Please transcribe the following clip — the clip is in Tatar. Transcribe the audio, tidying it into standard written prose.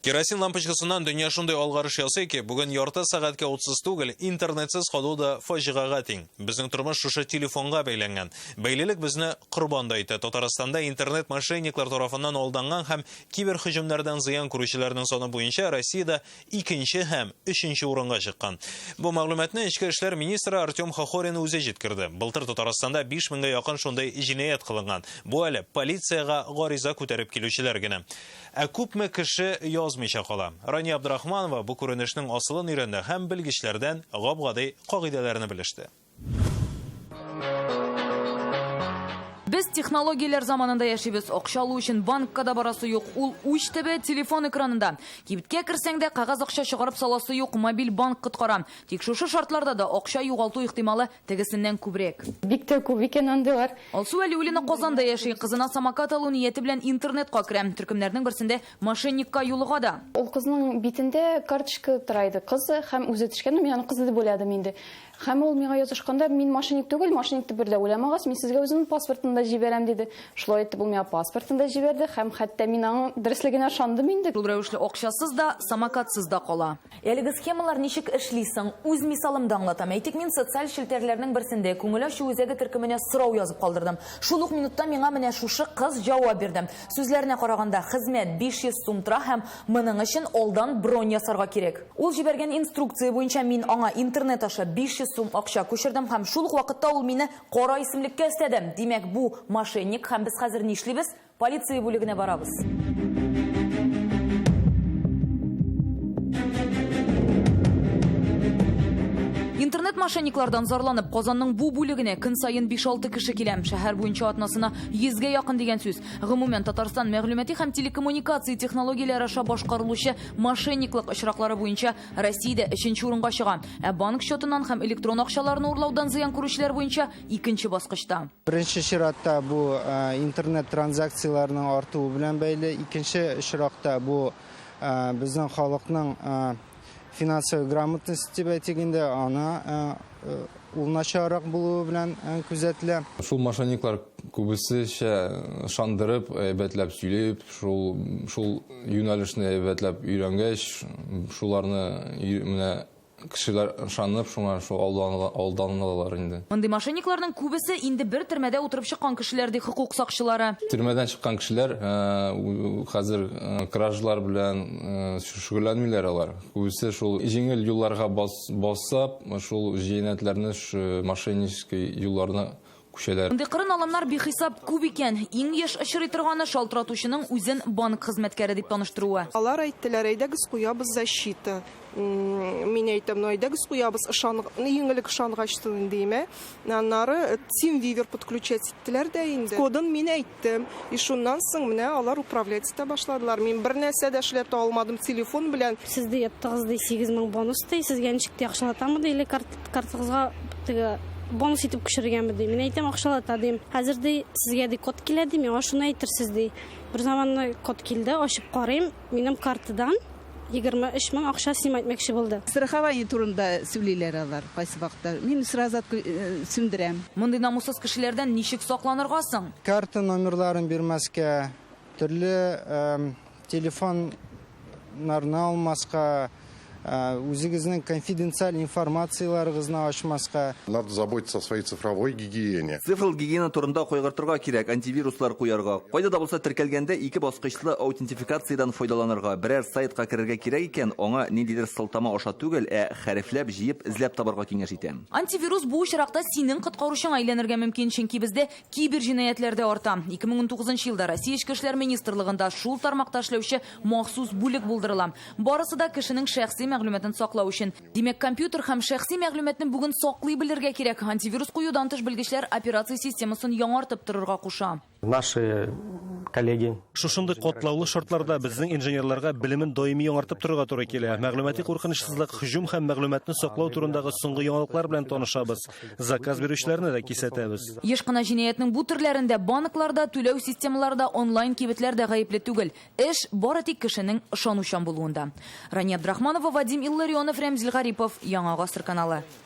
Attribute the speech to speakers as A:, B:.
A: Керосин лампочкасынан дөнья шундай алгарыш ясый ки, бүген ярты сәгатькә 30 түгел, интернетсыз калу да фаҗигага тиң. Безнең тормыш шушы телефонга бәйләнгән. Бәйлелек безне корбан да итә. Татарстанда интернет мошенниклар тарафыннан алданган һәм киберһөҗүмнәрдән зыян күрүчеләрнең саны буенча Россиядә 2нче һәм 3нче урынга чыккан. Бу мәгълүматны Ичке эшләр министры Артем Хохорин үзе җиткерде. Былтыр Татарстанда 5000гә якын шундай җинаять кылынган. Бу әле полициягә гариза күтәреп килүчеләр генә. Ә күпме кеше язмыйча кала. Рания Абдрахманова бу күренешнең асылын өйрәнде һәм белгечләрдән гап-гади кагыйдәләрне белеште.
B: Без технологияләр заманында яшибез. Акча алу өчен банкка да барасы юк. Ул уч төбе телефон экранында. Кибеткә керсәң дә кагаз акча чыгарып саласы юк. Мобиль банк коткара. Тик шушы шартларда да акча югалту ихтималы тегесеннән күбрәк.
C: Бик тә күп икән андыйлар.
B: Алсу Әлиуллина Казанда яши. Кызына самокат алу нияте белән интернетка керә. Төркемнәрнең берсендә мошенникка юлыга да.
C: Ул кызның битендә карточка тора иде. Кызы һәм үзе төшкән, мин аны кызы дип уйладым инде. Һәм ул миңа язышканда, мин мошенник түгел, мошенникты бер дә уйламагас, мин сезгә үземнең паспортын да җибәрәм диде. Шулай итеп ул миңа паспортын да җибәрде һәм хәтта мин аның дөрестлегенә ышандым инде.
B: Шул рәвешле акчасыз да, самокатсыз да кала. Әлеге схемалар ничек эшлисең? Үз мисалымда аңлатам. Әйтик, мин социаль челтәрләрнең берсендә күңел ачу үзәге төркеменә сорау язып калдырдым. Шул ук минутта миңа менә шушы кыз җавап бирде. Сүзләренә караганда, хезмәт 500 сум тора һәм моның өчен алдан бронь ясарга кирәк. Ул җибәргән инструкция буенча мин аңа интернет аша 500 сум акча күчердем һәм шул ук вакытта ул мине кара исемлеккә өстәде. Димәк, бу мошенник һәм без хәзер нишлибез? Полиция бүлегенә барабыз. Интернет мошенниклардан зарланып, Казанның бу бүлегенә көн сайын 5-6 кеше килә. Шәһәр буенча атнасына 100гә якын дигән сүз. Гомумән Татарстан мәгълүмати һәм телекоммуникация технологияләре аша башкарылучы мошенниклык очраклары буенча Россиядә 3нче урынга чыга. Ә банк счетыннан һәм электрон акчаларны урлаудан зыян күрүчеләр буенча 2нче баскычта.
D: Беренче чиратта бу интернет транзакцияларының артуы белән бәйле, икенче чиратта бу безнең халыкның финансовый грамотность дип әйтгәндә аны ул начаррак булуы белән күзәтелә.
E: Шул мошенниклар күбесечә шандырып, әйбәтләп сөйләп, шул юнәлешне әйбәтләп өйрәнгәч, шуларны менә кешеләр шанып, шуңа шул алданылалар инде.
B: Мондый мошенникларның күбесе инде бер төрмәдә утырып чыккан кешеләр ди, хукук сакчылары.
E: Төрмәдән чыккан кешеләр хәзер кражлар белән шөгыльләнмиләр алар. Күбесе шул җиңел юлларга басып, шул җинаятьләрне, мошеннический юлларны күчәләр.
B: Мондый кырын аламнар бихисап күп икән. Иң яшь очрый торганы шалтыратучының үзен банк хезмәткәре дип таныштыруы.
F: Алар әйттеләр, әйдәгез куябыз защита. Мин әйтәм, әйдәгез куябыз еңелек ышангачтын диме. Аннары TeamViewer подключать иттеләр дә инде. Кодын мин әйттем. И шуннан соң менә алар управлять итә башладылар. Мин бер нәрсә дә эшләп алмадым телефон белән.
G: Сездә яттыгыз ди 8000 бонус ди, сезгә ничек акчалатамы ди, картагызга теге бонус итеп күчергәнме ди. Мин әйтәм, акчалата дим. Хәзер ди сезгә ди код килә ди, миңа шуны әйтерсез ди. Бер заманны код килде, ачып карыйм, минем картадан 23 мең акча сыймайтмакчы булды.
H: Страхование турында сөйлиләр алар кайсы вакытта. Мин сразу сүндерәм.
B: Мондый намуссыз кешеләрдән ничек сакланырга соң?
D: Карта номерларын бирмәскә, төрле телефоннарны алмаска, үзегезнең конфиденциаль информацияларыгызны ачмаска.
I: Надо заботиться о своей цифровой гигиене.
J: Цифрлы гигиена турында кайгыртырга кирәк, антивируслар куярга. Кайда да булса теркәлгәндә 2 баскычлы аутентификациядан файдаланырга. Берәр сайтка керергә кирәк икән, аңа ниндидер сылтама аша түгел, хәрефләп, җыеп, эзләп табарга киңәш итәм.
B: Антивирус бу очракта синең коткаручыңа әйләнергә мөмкин, чөнки бездә кибер җинаятьләр дә арта. 2019 елда Россия Ичке эшләр министрлыгында шул тармакта эшләүче махсус бүлек булдырыла. Барысы да кешенең шәхси мәгълүматын саклау өчен. Димәк, компьютер һәм шәхси мәгълүматны бүген саклый белергә кирәк. Антивирус куюдан тыш белгечләр операция системасын яңартып торырга куша.
K: Наши коллеги.
L: Шушындый катлаулы шартларда безнең инженерларга белемен даими яңартып торырга туры килә. Мәгълүмати куркынычсызлык, һөҗүм һәм мәгълүматны саклау турындагы соңгы яңалыклар белән танышабыз. Заказ бирүчеләрне дә кисәтәбез.
B: Еш кына җинаятьнең бу төрләрендә банкларда, түләү системаларда, онлайн кибетләрдә гаепле түгел. Эш бары тик кешенең ышанучан булуында. Рания Абдрахманова, Вадим Илларионов, Рәмзил Гарипов, Яңа гасыр каналы.